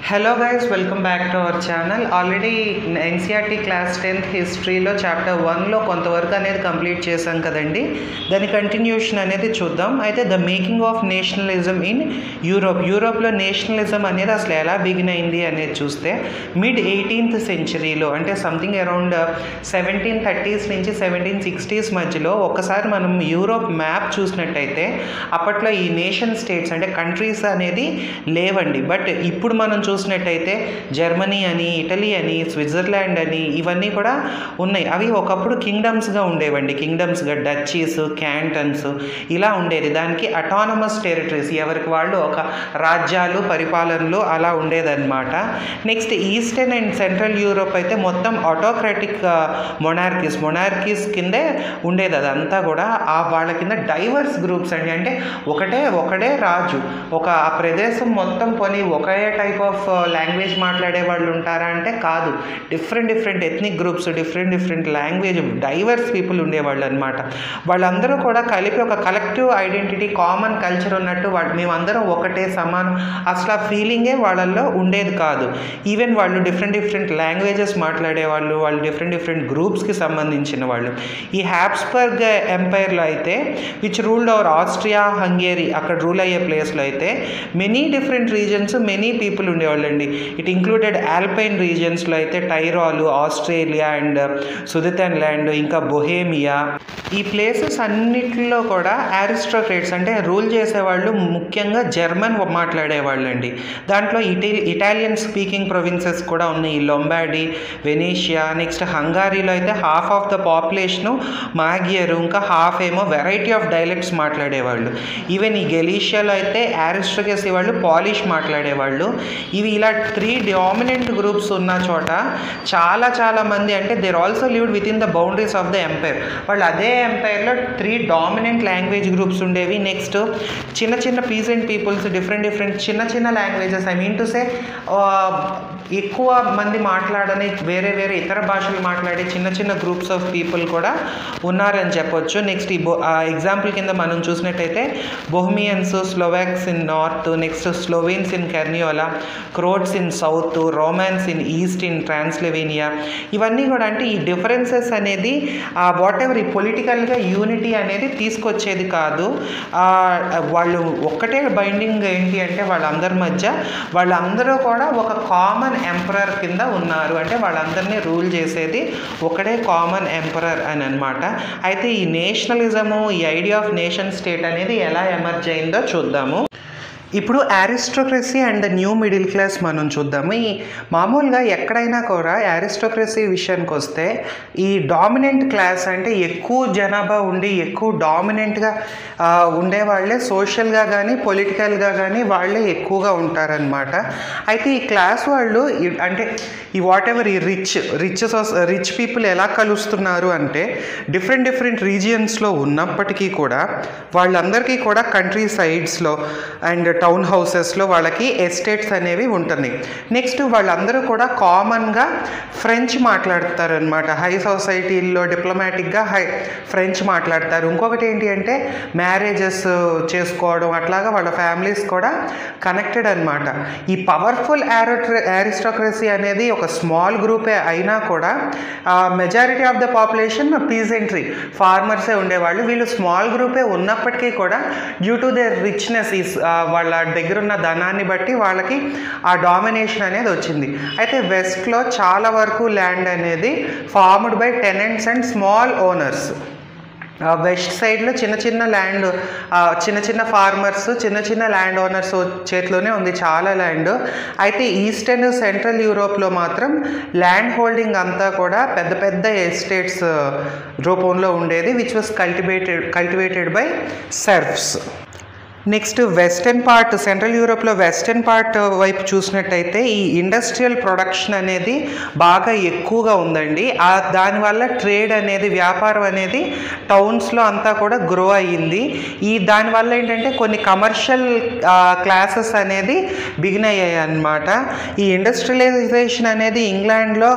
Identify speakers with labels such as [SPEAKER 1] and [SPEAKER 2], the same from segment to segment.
[SPEAKER 1] Hello guys, welcome back to our channel. Already NCERT class 10th historyలో chapter 1లో కొంతవరకు అనేది కంప్లీట్ చేశాం కదండి. దాని కంటిన్యూషన్ అనేది చూద్దాం. అయితే the making of nationalism in యూరోప్లో నేషనలిజం అనేది అసలు ఎలా బిగిన్ అయింది అనేది చూస్తే మిడ్ 18th సెంచరీలో అంటే సంథింగ్ అరౌండ్ 1730s నుంచి 1760s మధ్యలో ఒక్కసారి మనం యూరోప్ మ్యాప్ చూసినట్టయితే అప్పట్లో ఈ నేషన్ స్టేట్స్ అంటే కంట్రీస్ అనేది లేవండి. బట్ ఇప్పుడు మనం చూసినట్టయితే జర్మనీ అని, ఇటలీ అని, స్విట్జర్లాండ్ అని ఇవన్నీ కూడా ఉన్నాయి. అవి ఒకప్పుడు కింగ్డమ్స్గా ఉండేవండి. కింగ్డమ్స్గా డచీస్, క్యాంటన్స్ ఇలా ఉండేది. దానికి అటానమస్ టెరిటరీస్, ఎవరికి వాళ్ళు ఒక రాజ్యాలు, పరిపాలనలు అలా ఉండేదన్నమాట. Next eastern and central Europe అయితే మొత్తం ఆటోక్రాటిక్ మొనార్కీస్ కిందే ఉండేది. అదంతా కూడా వాళ్ళ కింద డైవర్స్ గ్రూప్స్ అండి. అంటే ఒకడే రాజు, ఆ ప్రదేశం మొత్తం పోనీ ఒకే టైప్ ఆఫ్ లాంగ్వేజ్ మాట్లాడే వాళ్ళు ఉంటారా అంటే కాదు. Different ethnic groups, different language, divorce people ఉండేవాళ్ళు అనమాట. వాళ్ళందరూ కూడా కలిపి ఒక కలెక్టివ్ ఐడెంటిటీ, కామన్ కల్చర్ ఉన్నట్టు మేమందరం ఒకటే సమానం అసలు ఆ ఫీలింగే వాళ్ళల్లో ఉండేది కాదు. ఈవెన్ వాళ్ళు డిఫరెంట్ లాంగ్వేజెస్ మాట్లాడేవాళ్ళు, వాళ్ళు డిఫరెంట్ గ్రూప్స్కి సంబంధించిన వాళ్ళు. ఈ హ్యాబ్స్బర్గ్ ఎంపైర్లో అయితే which ruled over Austria, Hungary, అక్కడ రూల్ అయ్యే ప్లేస్లో అయితే many different regions, many people ఉండేవాళ్ళండి. ఇట్ ఇంక్లూడెడ్ ఆల్పైన్ రీజియన్స్లో అయితే Tyrol, Australia and Sudetenland, ఇంకా బొహేమియా, ఈ ప్లేసెస్ అన్నిటిలో కూడా అరిస్టోక్రేట్స్ అంటే రూల్ చేసేవాళ్ళు ముఖ్యంగా జర్మన్ మాట్లాడేవాళ్ళు అండి. దాంట్లో ఇటాలియన్ స్పీకింగ్ ప్రొవిన్సెస్ కూడా ఉన్నాయి. లొంబార్డీ, వెనీషియా, నెక్స్ట్ హంగారీలో అయితే హాఫ్ ఆఫ్ ద పాపులేషను మాగియరు, ఇంకా హాఫ్ ఏమో వెరైటీ ఆఫ్ డైలెక్ట్స్ మాట్లాడేవాళ్ళు. ఈవెన్ ఈ గెలీషియాలో అయితే అరిస్టోక్రసీ వాళ్ళు పాలిష్ మాట్లాడేవాళ్ళు. ఇవి ఇలా 3 డామినెంట్ గ్రూప్స్ ఉన్న చోట చాలా మంది అంటే there also lived with in the boundaries of the empire. వాళ్ళు అదే ఎంపైర్లో 3 డామినెంట్ లాంగ్వేజ్ గ్రూప్స్ ఉండేవి. నెక్స్ట్ చిన్న పీసెంట్ పీపుల్స్, డిఫరెంట్ చిన్న languages, I mean to say ఎక్కువ మంది మాట్లాడని వేరే ఇతర భాషలు మాట్లాడే చిన్న గ్రూప్స్ ఆఫ్ పీపుల్ కూడా ఉన్నారని చెప్పొచ్చు. నెక్స్ట్ ఈ ఎగ్జాంపుల్ కింద మనం చూసినట్టయితే Bohemians, Slovaks in north, next Slovenes in Carniola, Croats in south, Romans in east in Transylvania, ఇవన్నీ కూడా అంటే ఈ డిఫరెన్సెస్ అనేది వాట్ ఎవర్ ఈ పొలిటికల్గా యూనిటీ అనేది తీసుకొచ్చేది కాదు. వాళ్ళు ఒక్కటే బైండింగ్ ఏంటి అంటే వాళ్ళందరి మధ్య వాళ్ళందరూ కూడా ఒక కామన్ ఎంపరర్ కింద ఉన్నారు. అంటే వాళ్ళందరినీ రూల్ చేసేది ఒకటే కామన్ ఎంపరర్ అని అనమాట. అయితే ఈ నేషనలిజము, ఈ ఐడియా ఆఫ్ నేషన్ స్టేట్ అనేది ఎలా ఎమర్జ్ అయిందో చూద్దాము. ఇప్పుడు aristocracy and the new middle class మనం చూద్దాము. ఈ మామూలుగా ఎక్కడైనా కూడా అరిస్టోక్రసీ విషయానికి వస్తే ఈ డామినెంట్ క్లాస్ అంటే ఎక్కువ జనాభా ఉండి ఎక్కువ డామినెంట్గా ఉండేవాళ్ళే సోషల్గా కానీ పొలిటికల్గా కానీ వాళ్ళే ఎక్కువగా ఉంటారనమాట. అయితే ఈ క్లాస్ వాళ్ళు అంటే ఈ వాట్ ఎవర్ ఈ రిచ్ పీపుల్ ఎలా కలుస్తున్నారు అంటే డిఫరెంట్ రీజియన్స్లో ఉన్నప్పటికీ కూడా వాళ్ళందరికీ కూడా కంట్రీ సైడ్స్లో అండ్ టౌన్ హౌసెస్లో వాళ్ళకి ఎస్టేట్స్ అనేవి ఉంటుంది. నెక్స్ట్ వాళ్ళందరూ కూడా కామన్గా ఫ్రెంచ్ మాట్లాడతారు అనమాట. హై సొసైటీల్లో డిప్లొమాటిక్గా ఫ్రెంచ్ మాట్లాడతారు. ఇంకొకటి ఏంటి అంటే మ్యారేజెస్ చేసుకోవడం, అట్లాగా వాళ్ళ ఫ్యామిలీస్ కూడా కనెక్టెడ్ అనమాట. ఈ పవర్ఫుల్ అరిస్టోక్రసీ అనేది ఒక స్మాల్ గ్రూపే అయినా కూడా మెజారిటీ ఆఫ్ ద పాపులేషన్ పీజెంట్రీ, ఫార్మర్సే ఉండేవాళ్ళు. వీళ్ళు స్మాల్ గ్రూపే ఉన్నప్పటికీ కూడా డ్యూ టు దేర్ రిచ్నెస్ వాళ్ళ దగ్గర ఉన్న ధనాన్ని బట్టి వాళ్ళకి ఆ డామినేషన్ అనేది వచ్చింది. అయితే వెస్ట్లో చాలా వరకు ల్యాండ్ అనేది formed by tenants and small owners. West సైడ్లో చిన్న ల్యాండ్, చిన్న ఫార్మర్స్, చిన్న ల్యాండ్ ఓనర్స్ చేతిలోనే ఉంది చాలా ల్యాండ్. అయితే ఈస్టర్న్ సెంట్రల్ యూరోప్లో మాత్రం ల్యాండ్ హోల్డింగ్ అంతా కూడా పెద్ద ఎస్టేట్స్ రూపంలో ఉండేది, which was cultivated by surfs. Next western part, central యూరోప్లో వెస్టర్న్ పార్ట్ వైపు చూసినట్టయితే ఈ ఇండస్ట్రియల్ ప్రొడక్షన్ అనేది బాగా ఎక్కువగా ఉందండి. దానివల్ల ట్రేడ్ అనేది, వ్యాపారం అనేది టౌన్స్లో అంతా కూడా గ్రో అయ్యింది. దానివల్ల ఏంటంటే కొన్ని కమర్షియల్ క్లాసెస్ అనేది బిగిన్ అయ్యాయి అన్నమాట. ఈ ఇండస్ట్రియలైజేషన్ అనేది ఇంగ్లాండ్లో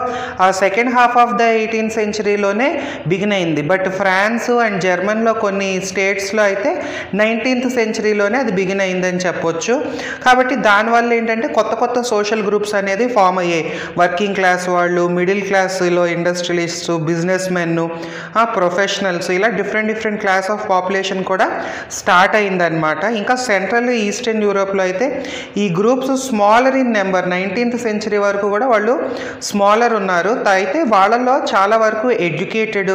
[SPEAKER 1] second half of the 18th సెంచరీలోనే బిగిన్ అయింది. బట్ ఫ్రాన్స్ అండ్ జర్మన్లో కొన్ని స్టేట్స్లో అయితే 19th సెంచరీ సెంచరీలోనే అది బిగిన్ అయిందని చెప్పొచ్చు. కాబట్టి దానివల్ల ఏంటంటే కొత్త కొత్త సోషల్ గ్రూప్స్ అనేది ఫామ్ అయ్యాయి. వర్కింగ్ క్లాస్ వాళ్ళు, మిడిల్ క్లాస్లో ఇండస్ట్రియలిస్ట్స్, బిజినెస్ మెన్, ప్రొఫెషనల్స్, ఇలా డిఫరెంట్ క్లాస్ ఆఫ్ పాపులేషన్ కూడా స్టార్ట్ అయిందనమాట. ఇంకా సెంట్రల్ ఈస్టర్న్ యూరోప్లో అయితే ఈ groups smaller in number. 19th century వరకు కూడా వాళ్ళు స్మాలర్ ఉన్నారు. అయితే వాళ్ళలో చాలా వరకు educated,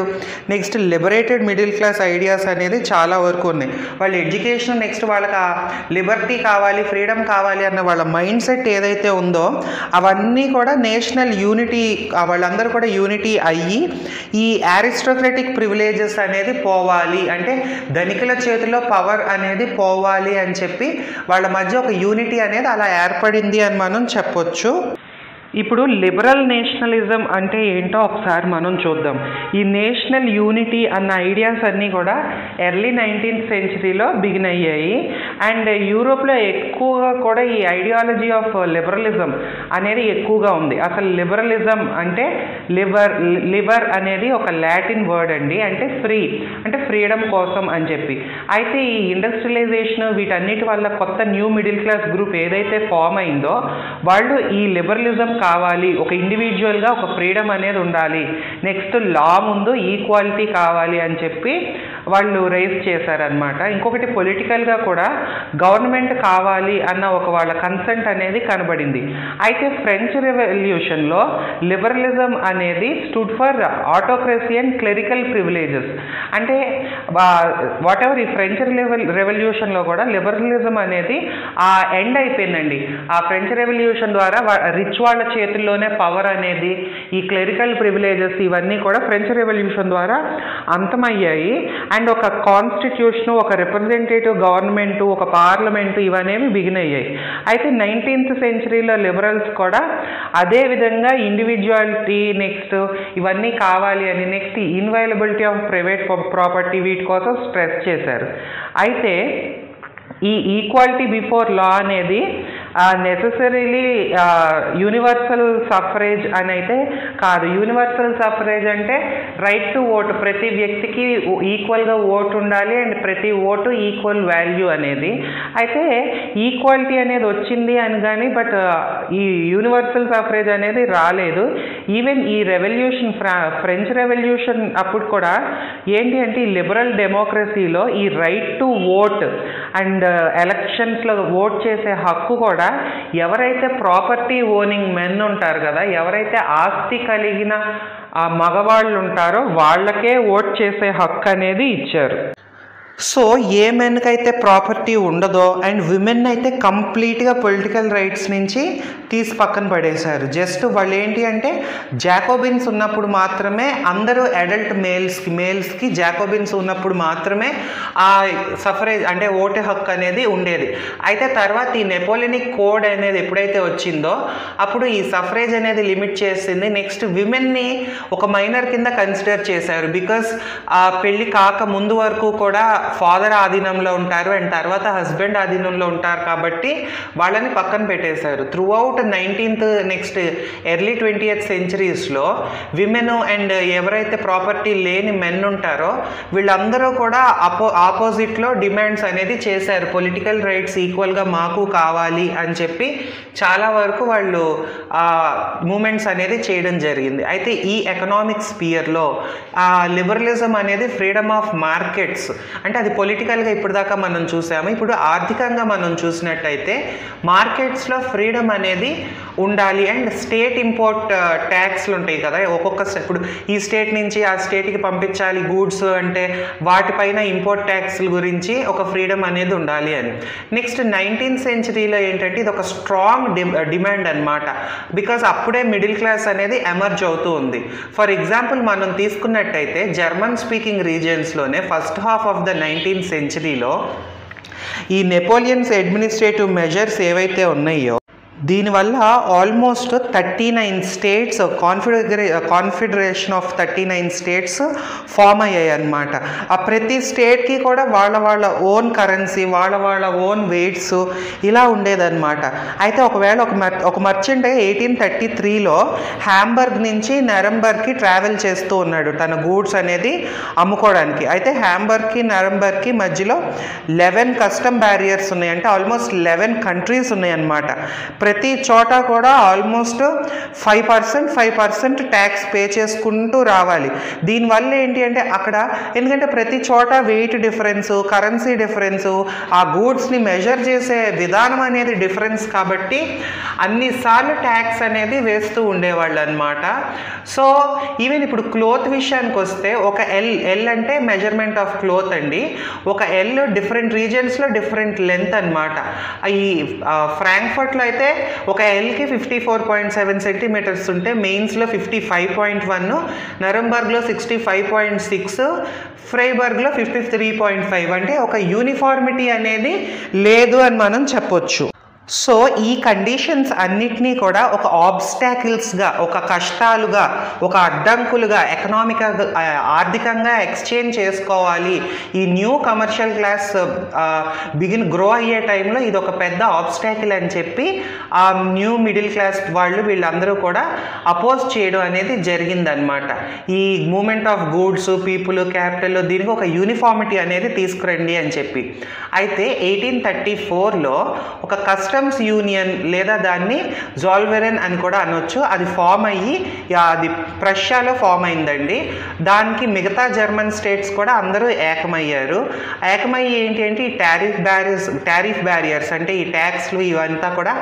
[SPEAKER 1] next liberated middle class ideas అనేది చాలా వరకు ఉన్నాయి. వాళ్ళ ఎడ్యుకేషన్, నెక్స్ట్ వాళ్ళకి లిబర్టీ కావాలి, ఫ్రీడమ్ కావాలి అన్న వాళ్ళ మైండ్ సెట్ ఏదైతే ఉందో అవన్నీ కూడా నేషనల్ యూనిటీ, వాళ్ళందరూ కూడా యూనిటీ అయ్యి ఈ అరిస్టోక్రటిక్ ప్రివిలేజెస్ అనేది పోవాలి, అంటే ధనికుల చేతిలో పవర్ అనేది పోవాలి అని చెప్పి వాళ్ళ మధ్య ఒక యూనిటీ అనేది అలా ఏర్పడింది అని మనం చెప్పొచ్చు. ఇప్పుడు లిబరల్ నేషనలిజం అంటే ఏంటో ఒకసారి మనం చూద్దాం. ఈ నేషనల్ యూనిటీ అన్న ఐడియాస్ అన్నీ కూడా ఎర్లీ 19th సెంచరీలో బిగిన్ అయ్యాయి. అండ్ యూరోప్లో ఎక్కువగా కూడా ఈ ఐడియాలజీ ఆఫ్ లిబరలిజం అనేది ఎక్కువగా ఉంది. అసలు లిబరలిజం అంటే లిబర్ అనేది ఒక లాటిన్ వర్డ్ అండి, అంటే ఫ్రీ, అంటే ఫ్రీడమ్ కోసం అని చెప్పి. అయితే ఈ ఇండస్ట్రియలైజేషన్ వీటన్నిటి వల్ల కొత్త న్యూ మిడిల్ క్లాస్ గ్రూప్ ఏదైతే ఫామ్ అయిందో వాళ్ళు ఈ లిబరలిజం కావాలి, ఒక ఇండివిజువల్గా ఒక ఫ్రీడమ్ అనేది ఉండాలి, నెక్స్ట్ లా ముందు ఈక్వాలిటీ కావాలి అని చెప్పి వాళ్ళు రైజ్ చేశారనమాట. ఇంకొకటి పొలిటికల్గా కూడా గవర్నమెంట్ కావాలి అన్న ఒక వాళ్ళ కన్సెంట్ అనేది కనబడింది. అయితే ఫ్రెంచ్ రెవల్యూషన్లో లిబరలిజం అనేది stood for autocracy and clerical privileges. అంటే వాట్ ఎవర్ ఈ ఫ్రెంచ్ రెవల్యూషన్లో కూడా లిబరలిజం అనేది ఎండ్ అయిపోయిందండి. ఆ ఫ్రెంచ్ రెవల్యూషన్ ద్వారా రిచ్ వాళ్ళ చేతుల్లోనే పవర్ అనేది, ఈ క్లెరికల్ ప్రివిలేజెస్ ఇవన్నీ కూడా ఫ్రెంచ్ రెవల్యూషన్ ద్వారా అంతమయ్యాయి. అండ్ ఒక కాన్స్టిట్యూషన్, ఒక రిప్రజెంటేటివ్ గవర్నమెంట్, ఒక పార్లమెంటు ఇవనేవి బిగిన్ అయ్యాయి. అయితే 19th సెంచరీలో లిబరల్స్ కూడా అదే విధంగా ఇండివిజువాలిటీ, నెక్స్ట్ ఇవన్నీ కావాలి అని, నెక్స్ట్ ఇన్వైలబిలిటీ ఆఫ్ ప్రైవేట్ ప్రాపర్టీ, వీటి కోసం స్ట్రెస్ చేశారు. అయితే ఈ ఈక్వాలిటీ బిఫోర్ లా అనేది నెసెసరీలీ యూనివర్సల్ సఫరేజ్ అని అయితే కాదు. యూనివర్సల్ సఫరేజ్ అంటే రైట్ టు ఓటు, ప్రతి వ్యక్తికి ఈక్వల్గా ఓటు ఉండాలి అండ్ ప్రతి ఓటు ఈక్వల్ వాల్యూ అనేది. అయితే ఈక్వాలిటీ అనేది వచ్చింది అని కానీ బట్ ఈ యూనివర్సల్ సఫరేజ్ అనేది రాలేదు. ఈవెన్ ఈ రెవల్యూషన్, ఫ్రెంచ్ రెవల్యూషన్ అప్పుడు కూడా ఏంటి అంటే ఈ లిబరల్ డెమోక్రసీలో ఈ రైట్ టు ఓట్ అండ్ ఎలక్షన్స్లో ఓట్ చేసే హక్కు కూడా ఎవరైతే ప్రాపర్టీ ఓనింగ్ మెన్ ఉంటారు కదా, ఎవరైతే ఆస్తి కలిగిన మగవాళ్ళు ఉంటారో వాళ్ళకే ఓట్ చేసే హక్కు అనేది ఇచ్చారు. సో ఏ మెన్కి అయితే ప్రాపర్టీ ఉండదో అండ్ విమెన్ అయితే కంప్లీట్గా పొలిటికల్ రైట్స్ నుంచి తీసి పక్కన పడేశారు. జస్ట్ వాళ్ళు ఏంటి అంటే జాకోబిన్స్ ఉన్నప్పుడు మాత్రమే అందరూ అడల్ట్ మేల్స్కి జాకోబిన్స్ ఉన్నప్పుడు మాత్రమే ఆ సఫరేజ్ అంటే ఓటు హక్కు అనేది ఉండేది. అయితే తర్వాత ఈ నెపోలియనిక్ కోడ్ అనేది ఎప్పుడైతే వచ్చిందో అప్పుడు ఈ సఫరేజ్ అనేది లిమిట్ చేసింది. నెక్స్ట్ విమెన్ని ఒక మైనర్ కింద కన్సిడర్ చేశారు. బికాస్ ఆ పెళ్ళి కాక ముందు వరకు కూడా ఫాదర్ ఆధీనంలో ఉంటారు అండ్ తర్వాత హస్బెండ్ ఆధీనంలో ఉంటారు కాబట్టి వాళ్ళని పక్కన పెట్టేశారు. Throughout 19th next early 20th సెంచరీస్లో విమెన్ అండ్ ఎవరైతే ప్రాపర్టీ లేని మెన్ ఉంటారో వీళ్ళందరూ కూడా ఆపోజిట్లో డిమాండ్స్ అనేది చేశారు. పొలిటికల్ రైట్స్ ఈక్వల్గా మాకు కావాలి అని చెప్పి చాలా వరకు వాళ్ళు మూమెంట్స్ అనేది చేయడం జరిగింది. అయితే ఈ ఎకనామిక్ స్పియర్లో లిబరలిజం అనేది ఫ్రీడమ్ ఆఫ్ మార్కెట్స్, అంటే అది పొలిటికల్గా ఇప్పుడు దాకా మనం చూసాము. ఇప్పుడు ఆర్థికంగా మనం చూసినట్టయితే మార్కెట్స్లో ఫ్రీడమ్ అనేది ఉండాలి అండ్ స్టేట్ ఇంపోర్ట్ ట్యాక్స్లు ఉంటాయి కదా, ఒక్కొక్క ఇప్పుడు ఈ స్టేట్ నుంచి ఆ స్టేట్కి పంపించాలి గూడ్స్ అంటే వాటిపైన ఇంపోర్ట్ ట్యాక్స్ల గురించి ఒక ఫ్రీడమ్ అనేది ఉండాలి అని. నెక్స్ట్ 19th సెంచరీలో ఏంటంటే ఇది ఒక స్ట్రాంగ్ డిమాండ్ అనమాట. బికాస్ అప్పుడే మిడిల్ క్లాస్ అనేది ఎమర్జ్ అవుతూ ఉంది. ఫర్ ఎగ్జాంపుల్ మనం తీసుకున్నట్టయితే జర్మన్ స్పీకింగ్ రీజియన్స్లోనే first half of the 19th సెంచరీలో ఈ నెపోలియన్స్ అడ్మినిస్ట్రేటివ్ మెజర్స్ ఏవైతే ఉన్నాయో దీనివల్ల almost 39 states confederation of 39 states form అయ్యాయి అన్నమాట. ఆ ప్రతి స్టేట్కి కూడా వాళ్ళ ఓన్ కరెన్సీ, వాళ్ళ ఓన్ వెయిట్స్ ఇలా ఉండేదన్నమాట. అయితే ఒకవేళ ఒక మర్చెంట్ 1833లో హ్యాంబర్గ్ నుంచి నెరంబర్గ్కి ట్రావెల్ చేస్తూ ఉన్నాడు తన గూడ్స్ అనేది అమ్ముకోవడానికి. అయితే హ్యాంబర్గ్కి నెరంబర్గ్కి మధ్యలో 11 కస్టమ్ బ్యారియర్స్ ఉన్నాయి, అంటే ఆల్మోస్ట్ 11 కంట్రీస్ ఉన్నాయి అన్నమాట. ప్రతి చోట కూడా ఆల్మోస్ట్ 5% ట్యాక్స్ పే చేసుకుంటూ రావాలి. దీనివల్ల ఏంటి అంటే అక్కడ, ఎందుకంటే ప్రతి చోట వెయిట్ డిఫరెన్సు, కరెన్సీ డిఫరెన్సు, ఆ గూడ్స్ని మెజర్ చేసే విధానం అనేది డిఫరెన్స్ కాబట్టి అన్నిసార్లు ట్యాక్స్ అనేది వేస్తూ ఉండేవాళ్ళు అనమాట. సో ఈవెన్ ఇప్పుడు క్లోత్ విషయానికి వస్తే ఒక ఎల్ అంటే మెజర్మెంట్ ఆఫ్ క్లోత్ అండి. ఒక ఎల్ డిఫరెంట్ రీజియన్స్లో డిఫరెంట్ లెంత్ అనమాట. ఈ ఫ్రాంక్ఫర్ట్లో అయితే ఒక ఎల్కి 54.7 సెంటీమీటర్స్ ఉంటే మెయిన్స్లో 55.1, నరంబర్గ్లో 65.6, ఫ్రైబర్గ్లో 53.5, అంటే ఒక యూనిఫార్మిటీ అనేది లేదు అని మనం చెప్పొచ్చు. సో ఈ కండిషన్స్ అన్నిటినీ కూడా ఒక ఆబ్స్టాకిల్స్గా, ఒక కష్టాలుగా, ఒక అడ్డంకులుగా ఆర్థికంగా ఎక్స్చేంజ్ చేసుకోవాలి. ఈ న్యూ కమర్షియల్ క్లాస్ గ్రో అయ్యే టైంలో ఇది ఒక పెద్ద ఆబ్స్టాకిల్ అని చెప్పి ఆ న్యూ మిడిల్ క్లాస్ వీళ్ళందరూ కూడా అపోజ్ చేయడం అనేది జరిగిందనమాట. ఈ movement of goods, people, capital, దీనికి ఒక యూనిఫార్మిటీ అనేది తీసుకురండి అని చెప్పి. అయితే 1834లో ఒక కస్టమ్స్ యూనియన్ లేదా దాన్ని జాల్వెరెన్ అని కూడా అనొచ్చు, అది ఫామ్ అయ్యి అది ప్రష్యాలో ఫామ్ అయిందండి. దానికి మిగతా జర్మన్ స్టేట్స్ కూడా అందరూ ఏకమయ్యారు. ఏకమయ్యి ఏంటి అంటే ఈ టారిఫ్ బ్యారియర్స్ అంటే ఈ ట్యాక్స్లు ఇవంతా కూడా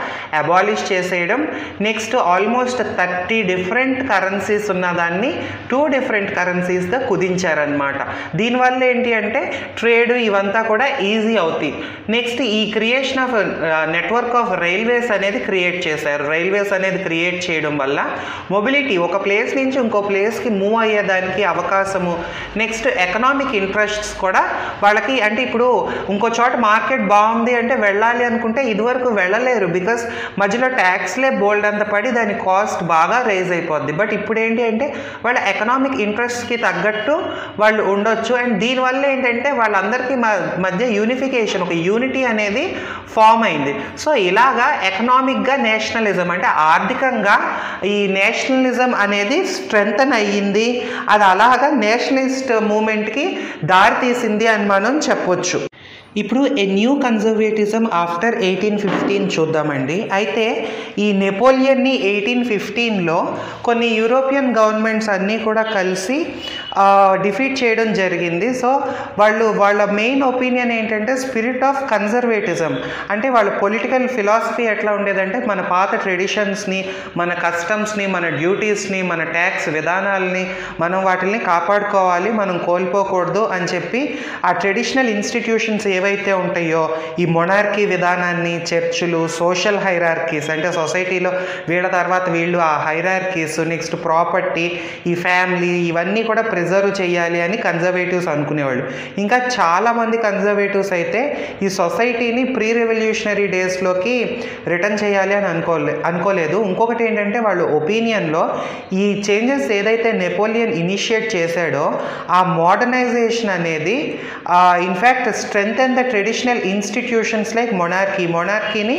[SPEAKER 1] అబాలిష్ చేసేయడం. నెక్స్ట్ ఆల్మోస్ట్ 30 డిఫరెంట్ కరెన్సీస్ ఉన్నదాన్ని 2 డిఫరెంట్ కరెన్సీస్గా కుదించారనమాట. దీనివల్ల ఏంటి అంటే ట్రేడ్ ఇవంతా కూడా ఈజీ అవుతాయి. నెక్స్ట్ ఈ creation of network of railways అనేది క్రియేట్ చేశారు. రైల్వేస్ అనేది క్రియేట్ చేయడం వల్ల మొబిలిటీ, ఒక ప్లేస్ నుంచి ఇంకో ప్లేస్కి మూవ్ అయ్యేదానికి అవకాశము. నెక్స్ట్ ఎకనామిక్ ఇంట్రెస్ట్స్ కూడా వాళ్ళకి, అంటే ఇప్పుడు ఇంకో చోట మార్కెట్ బాగుంది అంటే వెళ్ళాలి అనుకుంటే ఇదివరకు వెళ్ళలేరు, బికాస్ మధ్యలో ట్యాక్స్లే బోల్డ్ అంత పడి దాని కాస్ట్ బాగా రైజ్ అయిపోద్ది. బట్ ఇప్పుడు ఏంటి అంటే వాళ్ళ ఎకనామిక్ ఇంట్రెస్ట్కి తగ్గట్టు వాళ్ళు ఉండొచ్చు. అండ్ దీనివల్ల ఏంటంటే వాళ్ళందరికీ మధ్య యూనిఫికేషన్, ఒక యూనిటీ అనేది ఫామ్ అయింది. సో ఇలాగా ఎకనామిక్గా నేషనలిజం, అంటే ఆర్థికంగా ఈ నేషనలిజం అనేది స్ట్రెంగ్తన్ అయ్యింది. అది అలాగా నేషనలిస్ట్ మూమెంట్కి దారితీసింది అని మనం చెప్పొచ్చు. ఇప్పుడు ఏ న్యూ కన్జర్వేటిజం ఆఫ్టర్ 1815 చూద్దామండి. అయితే ఈ నెపోలియన్ని 1815లో కొన్ని యూరోపియన్ గవర్నమెంట్స్ అన్నీ కూడా కలిసి డిఫీట్ చేయడం జరిగింది. సో వాళ్ళ మెయిన్ ఒపీనియన్ ఏంటంటే స్పిరిట్ ఆఫ్ కన్జర్వేటిజం, అంటే వాళ్ళ పొలిటికల్ ఫిలాసఫీ ఎట్లా ఉండేదంటే మన పాత ట్రెడిషన్స్ని, మన కస్టమ్స్ని, మన డ్యూటీస్ని, మన ట్యాక్స్ విధానాలని మనం వాటిని కాపాడుకోవాలి, మనం కోల్పోకూడదు అని చెప్పి ఆ ట్రెడిషనల్ ఇన్స్టిట్యూషన్స్ ఏవైతే ఉంటాయో ఈ మొనార్కీ విధానాన్ని, చర్చులు, సోషల్ హైరార్కీస్ అంటే సొసైటీలో వీళ్ళ తర్వాత వీళ్ళు ఆ హైరార్కీస్, నెక్స్ట్ ప్రాపర్టీ, ఈ ఫ్యామిలీ, ఇవన్నీ కూడా ప్రిజర్వ్ చేయాలి అని కన్జర్వేటివ్స్ అనుకునేవాళ్ళు. ఇంకా చాలామంది కన్జర్వేటివ్స్ అయితే ఈ సొసైటీని ప్రీ రెవల్యూషనరీ డేస్లోకి రిటర్న్ చేయాలి అని అనుకోలేదు. ఇంకొకటి ఏంటంటే వాళ్ళ ఒపీనియన్లో ఈ చేంజెస్ ఏదైతే నెపోలియన్ ఇనిషియేట్ చేశాడో ఆ మోడర్నైజేషన్ అనేది in fact strengthen the traditional institutions like మొనార్కీని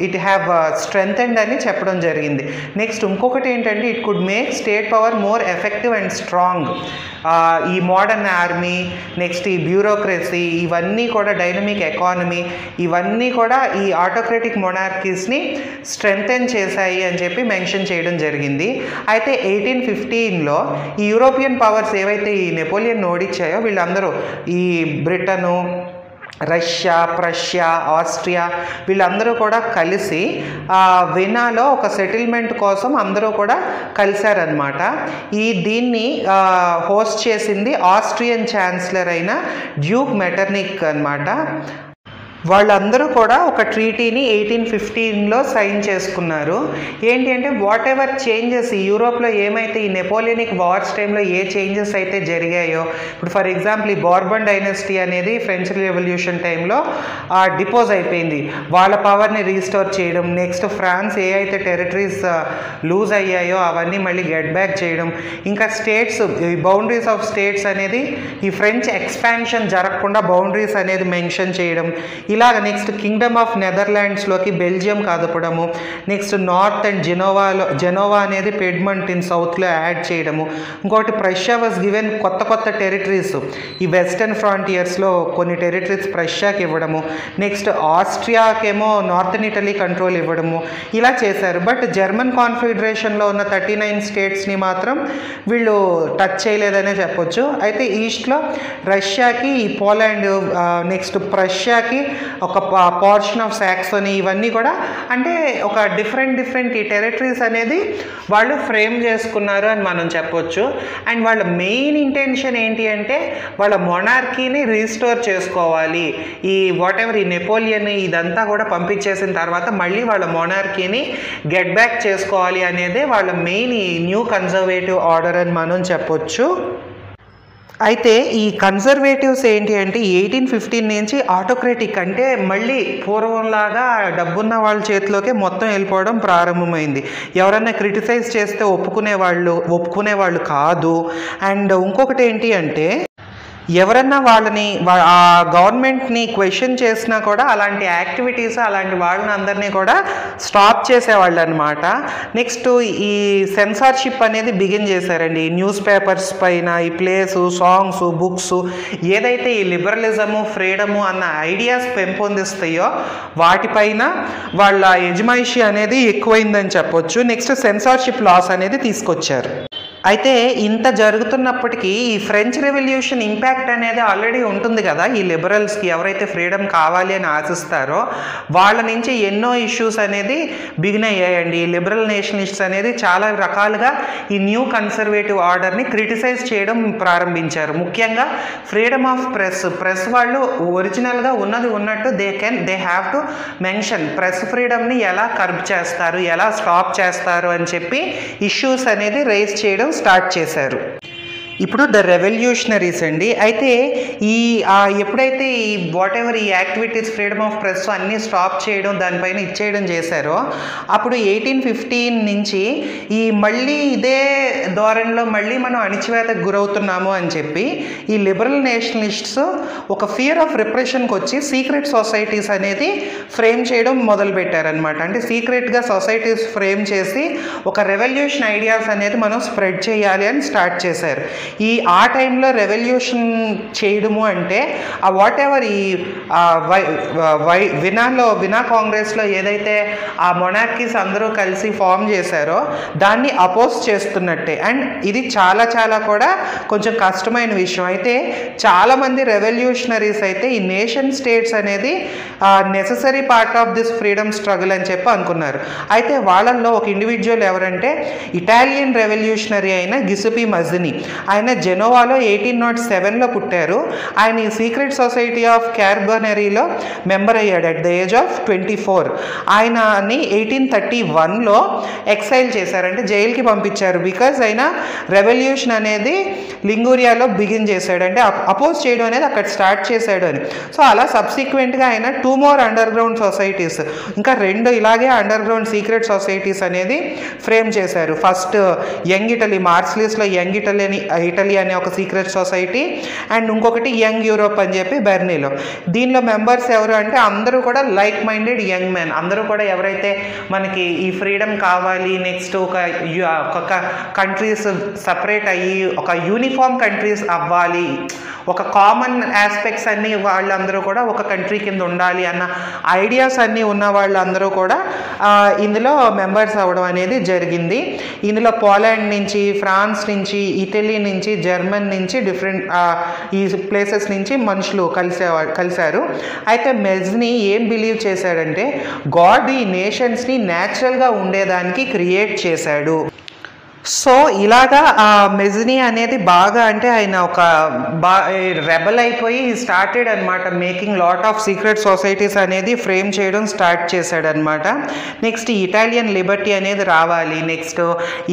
[SPEAKER 1] ఇట్ హ్యావ్ స్ట్రెంగ్థెండ్ అని చెప్పడం జరిగింది. నెక్స్ట్ ఇంకొకటి ఏంటంటే it could make state power more effective and strong. ఈ మోడర్న్ ఆర్మీ, నెక్స్ట్ ఈ బ్యూరోక్రసీ, ఇవన్నీ కూడా డైనమిక్ ఎకానమీ, ఇవన్నీ కూడా ఈ ఆటోక్రటిక్ మొనార్కీస్ని స్ట్రెంగ్థెన్ చేశాయి అని చెప్పి మెన్షన్ చేయడం జరిగింది. అయితే 1815లో ఈ యూరోపియన్ పవర్స్ ఏవైతే ఈ నెపోలియన్ ఓడించాయో వీళ్ళందరూ ఈ బ్రిటను, రష్యా, ప్రష్యా, ఆస్ట్రియా వీళ్ళందరూ కూడా కలిసి వినాలో ఒక సెటిల్మెంట్ కోసం అందరూ కూడా కలిశారనమాట. దీన్ని హోస్ట్ చేసింది ఆస్ట్రియన్ ఛాన్సలర్ అయిన డ్యూక్ మెటర్నిక్ అనమాట. వాళ్ళందరూ కూడా ఒక ట్రీటీని 1815లో సైన్ చేసుకున్నారు. ఏంటి అంటే వాట్ ఎవర్ చేంజెస్ ఈ యూరోప్లో ఏమైతే ఈ నెపోలియనిక్ వార్స్ టైంలో ఏ చేంజెస్ అయితే జరిగాయో, ఇప్పుడు ఫర్ ఎగ్జాంపుల్ ఈ బార్బన్ డైనస్టీ అనేది ఫ్రెంచ్ రెవల్యూషన్ టైంలో డిపోజ్ అయిపోయింది, వాళ్ళ పవర్ని రీస్టోర్ చేయడం. నెక్స్ట్ ఫ్రాన్స్ ఏ అయితే టెరిటరీస్ లూజ్ అయ్యాయో అవన్నీ మళ్ళీ గెట్ బ్యాక్ చేయడం. ఇంకా స్టేట్స్ బౌండరీస్ ఆఫ్ స్టేట్స్ అనేది ఈ ఫ్రెంచ్ ఎక్స్పాన్షన్ జరగకుండా బౌండరీస్ అనేది మెన్షన్ చేయడం. ఇలాగ నెక్స్ట్ కింగ్డమ్ ఆఫ్ నెదర్లాండ్స్లోకి బెల్జియం కదపడము. నెక్స్ట్ నార్త్ అండ్ జెనోవా అనేది పెడ్మంట్ ఇన్ సౌత్లో యాడ్ చేయడము. ఇంకోటి ప్రష్యా వాజ్ గివెన్ కొత్త టెరిటరీస్, ఈ వెస్టర్న్ ఫ్రాంటియర్స్లో కొన్ని టెరిటరీస్ ప్రష్యాకి ఇవ్వడము. నెక్స్ట్ ఆస్ట్రియాకేమో నార్థన్ ఇటలీ కంట్రోల్ ఇవ్వడము. ఇలా చేశారు. బట్ జర్మన్ కాన్ఫెడరేషన్లో ఉన్న 39 స్టేట్స్ని మాత్రం వీళ్ళు టచ్ చేయలేదనే చెప్పొచ్చు. అయితే ఈస్ట్లో రష్యాకి, ఈ పోలాండ్, నెక్స్ట్ ప్రష్యాకి ఒక పోర్షన్ ఆఫ్ సాక్సోనీ, ఇవన్నీ కూడా అంటే ఒక డిఫరెంట్ ఈ టెరిటరీస్ అనేది వాళ్ళు ఫ్రేమ్ చేసుకున్నారు అని మనం చెప్పొచ్చు. అండ్ వాళ్ళ మెయిన్ ఇంటెన్షన్ ఏంటి అంటే వాళ్ళ మొనార్కీని రీస్టోర్ చేసుకోవాలి. ఈ వాట్ ఎవర్ ఈ నెపోలియన్ ఇదంతా కూడా పంపించేసిన తర్వాత మళ్ళీ వాళ్ళ మొనార్కీని గెట్ బ్యాక్ చేసుకోవాలి అనేదే వాళ్ళ మెయిన్ ఈ న్యూ కన్జర్వేటివ్ ఆర్డర్ అని మనం చెప్పొచ్చు. అయితే ఈ కన్జర్వేటివ్స్ ఏంటి అంటే 1815 నుంచి ఆటోక్రటిక్ అంటే మళ్ళీ పూర్వంలాగా డబ్బున్న వాళ్ళ చేతిలోకే మొత్తం వెళ్ళిపోవడం ప్రారంభమైంది. ఎవరన్నా క్రిటిసైజ్ చేస్తే ఒప్పుకునేవాళ్ళు కాదు. అండ్ ఇంకొకటి ఏంటి అంటే ఎవరన్నా వాళ్ళని ఆ గవర్నమెంట్ని క్వశ్చన్ చేసినా కూడా అలాంటి యాక్టివిటీస్ అలాంటి వాళ్ళని అందరినీ కూడా స్టాప్ చేసేవాళ్ళు అనమాట. నెక్స్ట్ ఈ సెన్సార్షిప్ అనేది బిగిన్ చేశారండి. న్యూస్ పేపర్స్ పైన ఈ ప్లేసు, సాంగ్స్, బుక్స్ ఏదైతే ఈ లిబరలిజము, ఫ్రీడము అన్న ఐడియాస్ పెంపొందిస్తాయో వాటిపైన వాళ్ళ యజమాయిషి అనేది ఎక్కువైందని చెప్పొచ్చు. నెక్స్ట్ సెన్సార్షిప్ లాస్ అనేది తీసుకొచ్చారు. అయితే ఇంత జరుగుతున్నప్పటికీ ఈ ఫ్రెంచ్ రెవల్యూషన్ ఇంపాక్ట్ అనేది ఆల్రెడీ ఉంటుంది కదా ఈ లిబరల్స్కి, ఎవరైతే ఫ్రీడమ్ కావాలి అని ఆశిస్తారో వాళ్ళ నుంచి ఎన్నో ఇష్యూస్ అనేది బిగిన్ అయ్యాయండి. ఈ లిబరల్ నేషనలిస్ట్స్ అనేది చాలా రకాలుగా ఈ న్యూ కన్సర్వేటివ్ ఆర్డర్ని క్రిటిసైజ్ చేయడం ప్రారంభించారు. ముఖ్యంగా ఫ్రీడమ్ ఆఫ్ ప్రెస్ వాళ్ళు ఒరిజినల్గా ఉన్నది ఉన్నట్టు they have to mention press ఫ్రీడమ్ని ఎలా కర్బ్ చేస్తారు, ఎలా స్టాప్ చేస్తారు అని చెప్పి ఇష్యూస్ అనేది రైజ్ చేయడం స్టార్ట్ చేశారు. ఇప్పుడు ద రెవల్యూషనరీస్ అండి. అయితే ఎప్పుడైతే ఈ వాట్ ఎవర్ ఈ యాక్టివిటీస్ ఫ్రీడమ్ ఆఫ్ ప్రెస్ అన్నీ స్టాప్ చేయడం దానిపైన ఇచ్చేయడం చేశారో అప్పుడు 1815 నుంచి ఈ మళ్ళీ ఇదే ధోరణిలో మళ్ళీ మనం అణిచివేతకు గురవుతున్నాము అని చెప్పి ఈ లిబరల్ నేషనలిస్ట్స్ ఒక ఫియర్ ఆఫ్ రిప్రెషన్కి వచ్చి సీక్రెట్ సొసైటీస్ అనేది ఫ్రేమ్ చేయడం మొదలుపెట్టారనమాట. అంటే సీక్రెట్గా సొసైటీస్ ఫ్రేమ్ చేసి ఒక రెవల్యూషన్ ఐడియాస్ అనేది మనం స్ప్రెడ్ చేయాలి అని స్టార్ట్ చేశారు. ఆ టైంలో రెవల్యూషన్ చేయడము అంటే ఆ వాట్ ఎవర్ ఈ వినా కాంగ్రెస్లో ఏదైతే ఆ మొనార్కీస్ అందరూ కలిసి ఫామ్ చేశారో దాన్ని అపోజ్ చేస్తున్నట్టే. అండ్ ఇది చాలా కూడా కొంచెం కష్టమైన విషయం. అయితే చాలామంది రెవల్యూషనరీస్ అయితే ఈ నేషన్ స్టేట్స్ అనేది necessary part of this freedom struggle అని చెప్పి అనుకున్నారు. అయితే వాళ్ళల్లో ఒక ఇండివిజువల్ ఎవరంటే ఇటాలియన్ రెవల్యూషనరీ అయిన గిసుపి మజిని. ఆయన జెనోవాలో 1807లో పుట్టారు. ఆయన ఈ సీక్రెట్ సొసైటీ ఆఫ్ కార్బనరీలో మెంబర్ అయ్యాడు అట్ ద ఏజ్ ఆఫ్ 24. ఆయనని 1831లో ఎక్సైల్ చేశారంటే జైలుకి పంపించారు. బికాజ్ ఆయన రెవల్యూషన్ అనేది లింగూరియాలో బిగిన్ చేశాడు, అంటే అపోజ్ చేయడం అనేది అక్కడ స్టార్ట్ చేశాడు అని. సో అలా సబ్సిక్వెంట్గా ఆయన 2 more అండర్ గ్రౌండ్ సొసైటీస్, ఇంకా 2 ఇలాగే అండర్ గ్రౌండ్ సీక్రెట్ సొసైటీస్ అనేది ఫ్రేమ్ చేశారు. ఫస్ట్ యంగ్ ఇటలీ, మార్సిలిస్లో యంగ్ ఇటలీ అనే ఒక సీక్రెట్ సొసైటీ, అండ్ ఇంకొకటి యంగ్ యూరోప్ అని చెప్పి బెర్నీలో. దీనిలో మెంబర్స్ ఎవరు అంటే అందరూ కూడా లైక్ మైండెడ్ యంగ్ మెన్, అందరూ కూడా ఎవరైతే మనకి ఈ ఫ్రీడమ్ కావాలి, నెక్స్ట్ ఒక కంట్రీస్ సపరేట్ అయ్యి ఒక యూనిఫామ్ కంట్రీస్ అవ్వాలి, ఒక కామన్ ఆస్పెక్ట్స్ అన్నీ వాళ్ళందరూ కూడా ఒక కంట్రీ కింద ఉండాలి అన్న ఐడియాస్ అన్నీ ఉన్న వాళ్ళందరూ కూడా ఇందులో మెంబర్స్ అవ్వడం అనేది జరిగింది. ఇందులో పోలాండ్ నుంచి, ఫ్రాన్స్ నుంచి, ఇటలీ నుంచి, జర్మన్ నుంచి డిఫరెంట్ ఈ ప్లేసెస్ నుంచి మనుషులు కలిశారు. అయితే మెజ్ని ఏం బిలీవ్ చేశాడంటే గాడ్ ఈ నేషన్స్ని న్యాచురల్గా ఉండేదానికి క్రియేట్ చేశాడు. సో ఇలాగా ఆ మెజినీ అనేది బాగా అంటే ఆయన ఒక రెబల్ అయిపోయి స్టార్టెడ్ అనమాట making lot of secret societies అనేది ఫ్రేమ్ చేయడం స్టార్ట్ చేశాడనమాట. నెక్స్ట్ ఇటాలియన్ లిబర్టీ అనేది రావాలి, నెక్స్ట్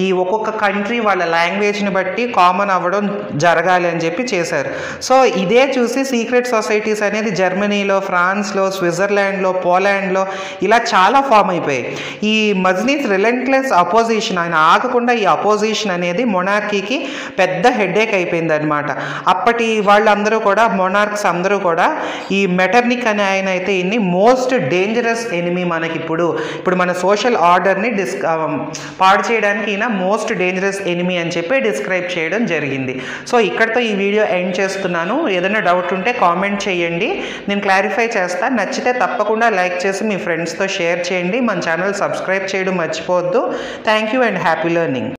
[SPEAKER 1] ఈ ఒక్కొక్క కంట్రీ వాళ్ళ లాంగ్వేజ్ని బట్టి కామన్ అవ్వడం జరగాలి అని చెప్పి చేశారు. సో ఇదే చూసి సీక్రెట్ సొసైటీస్ అనేది జర్మనీలో, ఫ్రాన్స్లో, స్విట్జర్లాండ్లో, పోలాండ్లో ఇలా చాలా ఫామ్ అయిపోయాయి. ఈ మజ్నీస్ రిలెంట్లెస్ అపోజిషన్, ఆయన ఆగకుండా ఈ అపోజిషన్ అనేది మొనార్కీకి పెద్ద హెడేక్ అయిపోయింది అనమాట. అప్పటి వాళ్ళందరూ కూడా మొనార్క్స్ అందరూ కూడా ఈ మెటర్నిక్ అనే ఆయన అయితే ఇన్ని మోస్ట్ డేంజరస్ ఎనిమీ మనకి ఇప్పుడు మన సోషల్ ఆర్డర్ని పాడు చేయడానికి ఈయన మోస్ట్ డేంజరస్ ఎనిమీ అని చెప్పి డిస్క్రైబ్ చేయడం జరిగింది. సో ఇక్కడితో ఈ వీడియో ఎండ్ చేస్తున్నాను. ఏదైనా డౌట్ ఉంటే కామెంట్ చేయండి, నేను క్లారిఫై చేస్తాను. నచ్చితే తప్పకుండా లైక్ చేసి మీ ఫ్రెండ్స్తో షేర్ చేయండి. మన ఛానల్ సబ్స్క్రైబ్ చేయడం మర్చిపోవద్దు. Thank you and happy learning.